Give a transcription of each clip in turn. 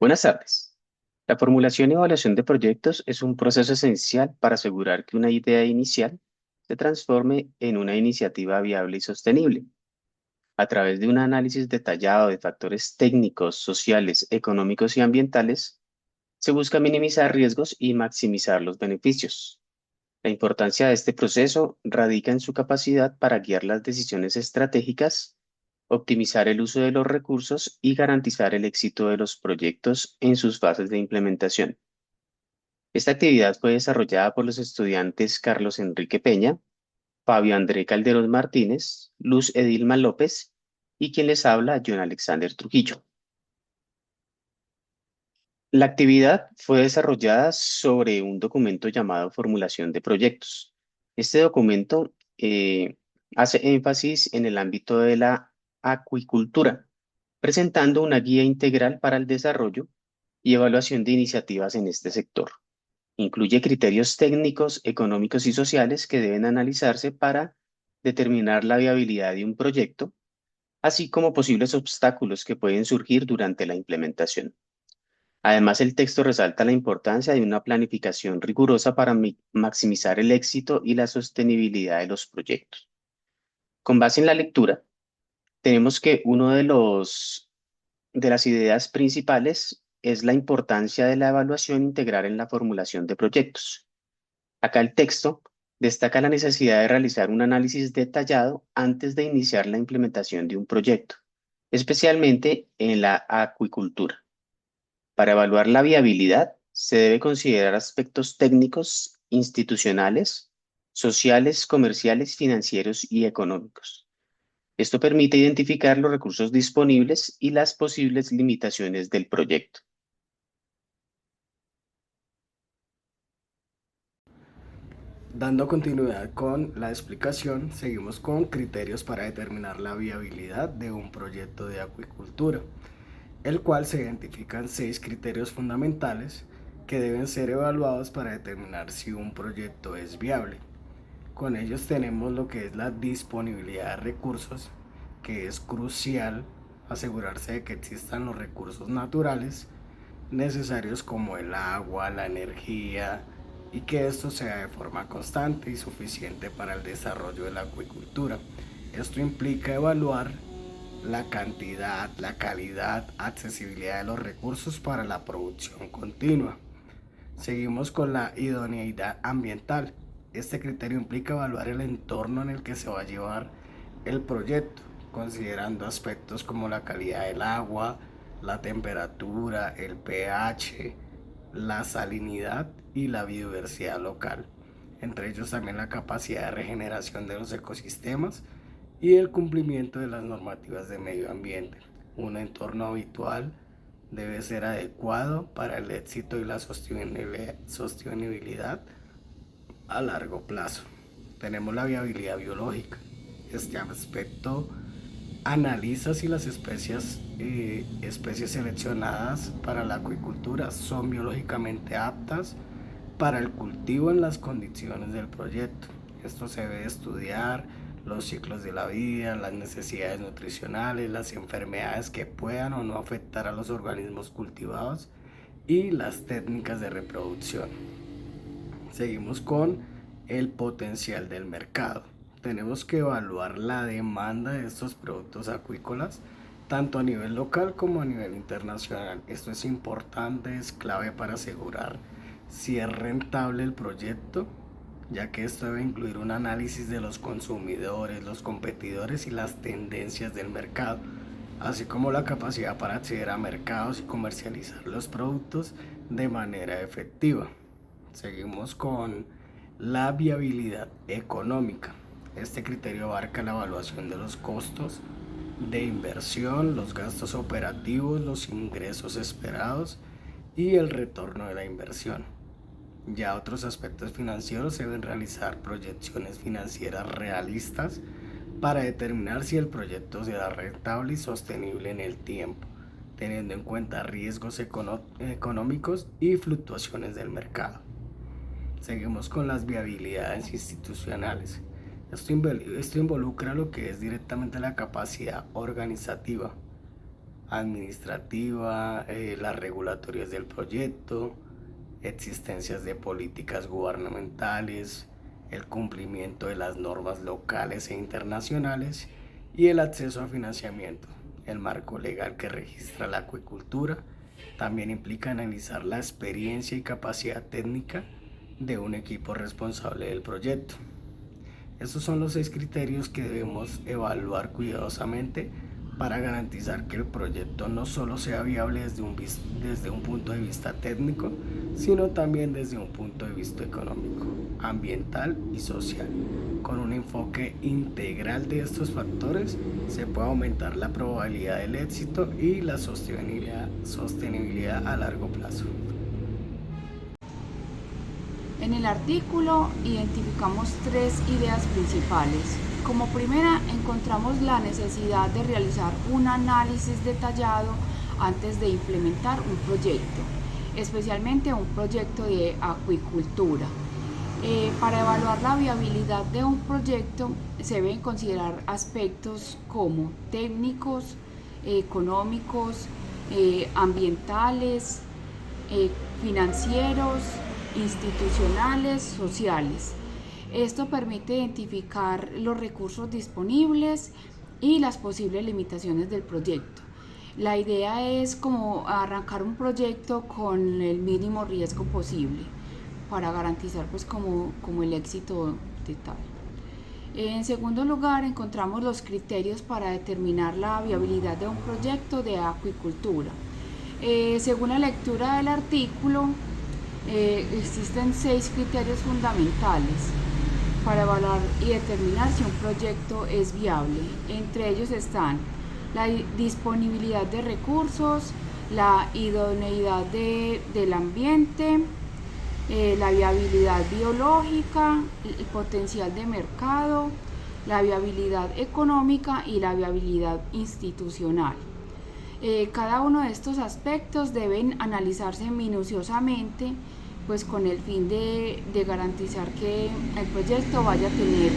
Buenas tardes. La formulación y evaluación de proyectos es un proceso esencial para asegurar que una idea inicial se transforme en una iniciativa viable y sostenible. A través de un análisis detallado de factores técnicos, sociales, económicos y ambientales, se busca minimizar riesgos y maximizar los beneficios. La importancia de este proceso radica en su capacidad para guiar las decisiones estratégicas, optimizar el uso de los recursos y garantizar el éxito de los proyectos en sus fases de implementación. Esta actividad fue desarrollada por los estudiantes Carlos Enrique Peña, Fabio André Calderón Martínez, Luz Edilma López y quien les habla, John Alexander Trujillo. La actividad fue desarrollada sobre un documento llamado Formulación de Proyectos. Este documento hace énfasis en el ámbito de la acuicultura, presentando una guía integral para el desarrollo y evaluación de iniciativas en este sector. Incluye criterios técnicos, económicos y sociales que deben analizarse para determinar la viabilidad de un proyecto, así como posibles obstáculos que pueden surgir durante la implementación. Además, el texto resalta la importancia de una planificación rigurosa para maximizar el éxito y la sostenibilidad de los proyectos. Con base en la lectura, tenemos que uno de las ideas principales es la importancia de la evaluación integral en la formulación de proyectos. Acá el texto destaca la necesidad de realizar un análisis detallado antes de iniciar la implementación de un proyecto, especialmente en la acuicultura. Para evaluar la viabilidad, se debe considerar aspectos técnicos, institucionales, sociales, comerciales, financieros y económicos. Esto permite identificar los recursos disponibles y las posibles limitaciones del proyecto. Dando continuidad con la explicación, seguimos con criterios para determinar la viabilidad de un proyecto de acuicultura, el cual se identifican 6 criterios fundamentales que deben ser evaluados para determinar si un proyecto es viable. Con ellos tenemos lo que es la disponibilidad de recursos, que es crucial asegurarse de que existan los recursos naturales necesarios como el agua, la energía, y que esto sea de forma constante y suficiente para el desarrollo de la acuicultura. Esto implica evaluar la cantidad, la calidad, accesibilidad de los recursos para la producción continua. Seguimos con la idoneidad ambiental. Este criterio implica evaluar el entorno en el que se va a llevar el proyecto, considerando aspectos como la calidad del agua, la temperatura, el pH, la salinidad y la biodiversidad local. Entre ellos también la capacidad de regeneración de los ecosistemas y el cumplimiento de las normativas de medio ambiente. Un entorno habitual debe ser adecuado para el éxito y la sostenibilidad a largo plazo. Tenemos la viabilidad biológica. Este aspecto analiza si las especies seleccionadas para la acuicultura son biológicamente aptas para el cultivo en las condiciones del proyecto. Esto se debe estudiar los ciclos de la vida, las necesidades nutricionales, las enfermedades que puedan o no afectar a los organismos cultivados y las técnicas de reproducción. Seguimos con el potencial del mercado. Tenemos que evaluar la demanda de estos productos acuícolas tanto a nivel local como a nivel internacional. Esto es importante, es clave para asegurar si es rentable el proyecto, ya que esto debe incluir un análisis de los consumidores, los competidores y las tendencias del mercado, así como la capacidad para acceder a mercados y comercializar los productos de manera efectiva. Seguimos con la viabilidad económica. Este criterio abarca la evaluación de los costos de inversión, los gastos operativos, los ingresos esperados y el retorno de la inversión. Ya otros aspectos financieros se deben realizar proyecciones financieras realistas para determinar si el proyecto será rentable y sostenible en el tiempo, teniendo en cuenta riesgos económicos y fluctuaciones del mercado. Seguimos con las viabilidades institucionales. Esto involucra lo que es directamente la capacidad organizativa, administrativa, las regulatorias del proyecto, existencias de políticas gubernamentales, el cumplimiento de las normas locales e internacionales y el acceso a financiamiento. El marco legal que registra la acuicultura también implica analizar la experiencia y capacidad técnica de un equipo responsable del proyecto. Estos son los 6 criterios que debemos evaluar cuidadosamente para garantizar que el proyecto no solo sea viable desde un punto de vista técnico, sino también desde un punto de vista económico, ambiental y social. Con un enfoque integral de estos factores se puede aumentar la probabilidad del éxito y la sostenibilidad a largo plazo. En el artículo identificamos 3 ideas principales. Como primera, encontramos la necesidad de realizar un análisis detallado antes de implementar un proyecto, especialmente un proyecto de acuicultura. Para evaluar la viabilidad de un proyecto se deben considerar aspectos como técnicos, económicos, ambientales, financieros, institucionales, sociales. Esto permite identificar los recursos disponibles y las posibles limitaciones del proyecto. La idea es como arrancar un proyecto con el mínimo riesgo posible para garantizar pues como el éxito de tal. En segundo lugar, encontramos los criterios para determinar la viabilidad de un proyecto de acuicultura. Según la lectura del artículo, existen 6 criterios fundamentales para evaluar y determinar si un proyecto es viable. Entre ellos están la disponibilidad de recursos, la idoneidad del ambiente, la viabilidad biológica, el potencial de mercado, la viabilidad económica y la viabilidad institucional. Cada uno de estos aspectos deben analizarse minuciosamente, pues con el fin de garantizar que el proyecto vaya a tener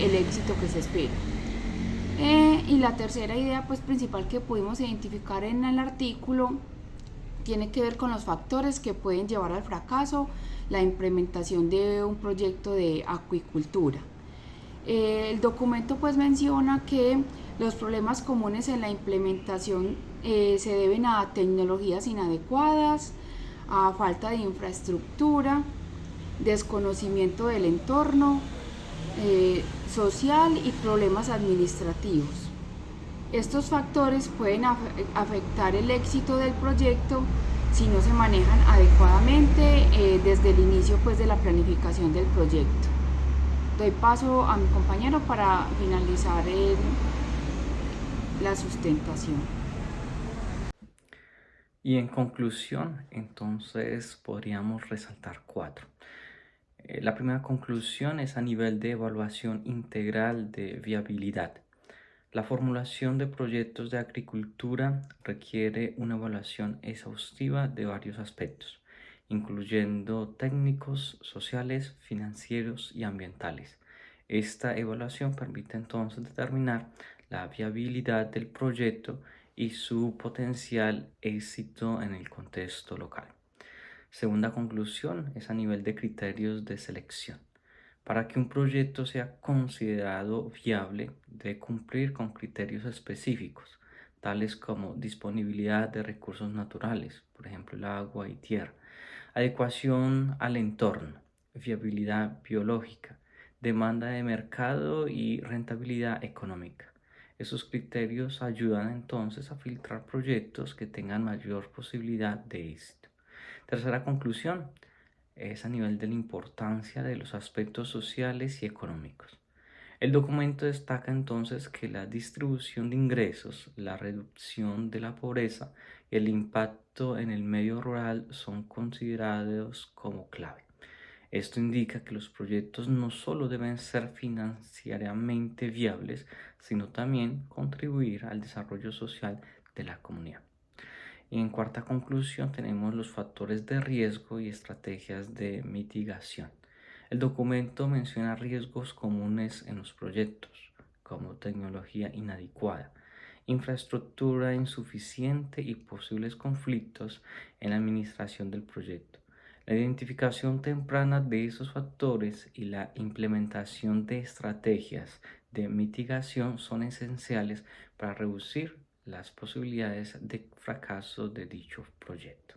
el éxito que se espera. Y la tercera idea pues principal que pudimos identificar en el artículo tiene que ver con los factores que pueden llevar al fracaso la implementación de un proyecto de acuicultura. El documento pues menciona que los problemas comunes en la implementación se deben a tecnologías inadecuadas, a falta de infraestructura, desconocimiento del entorno social y problemas administrativos. Estos factores pueden afectar el éxito del proyecto si no se manejan adecuadamente desde el inicio pues, de la planificación del proyecto. Doy paso a mi compañero para finalizar la sustentación. Y en conclusión, entonces podríamos resaltar 4. La primera conclusión es a nivel de evaluación integral de viabilidad. La formulación de proyectos de agricultura requiere una evaluación exhaustiva de varios aspectos, incluyendo técnicos, sociales, financieros y ambientales. Esta evaluación permite entonces determinar la viabilidad del proyecto y su potencial éxito en el contexto local. Segunda conclusión es a nivel de criterios de selección. Para que un proyecto sea considerado viable, debe cumplir con criterios específicos, tales como disponibilidad de recursos naturales, por ejemplo el agua y tierra, adecuación al entorno, viabilidad biológica, demanda de mercado y rentabilidad económica. Esos criterios ayudan entonces a filtrar proyectos que tengan mayor posibilidad de éxito. Tercera conclusión es a nivel de la importancia de los aspectos sociales y económicos. El documento destaca entonces que la distribución de ingresos, la reducción de la pobreza y el impacto en el medio rural son considerados como clave. Esto indica que los proyectos no solo deben ser financieramente viables, sino también contribuir al desarrollo social de la comunidad. Y en cuarta conclusión tenemos los factores de riesgo y estrategias de mitigación. El documento menciona riesgos comunes en los proyectos, como tecnología inadecuada, infraestructura insuficiente y posibles conflictos en la administración del proyecto. La identificación temprana de esos factores y la implementación de estrategias de mitigación son esenciales para reducir las posibilidades de fracaso de dicho proyecto.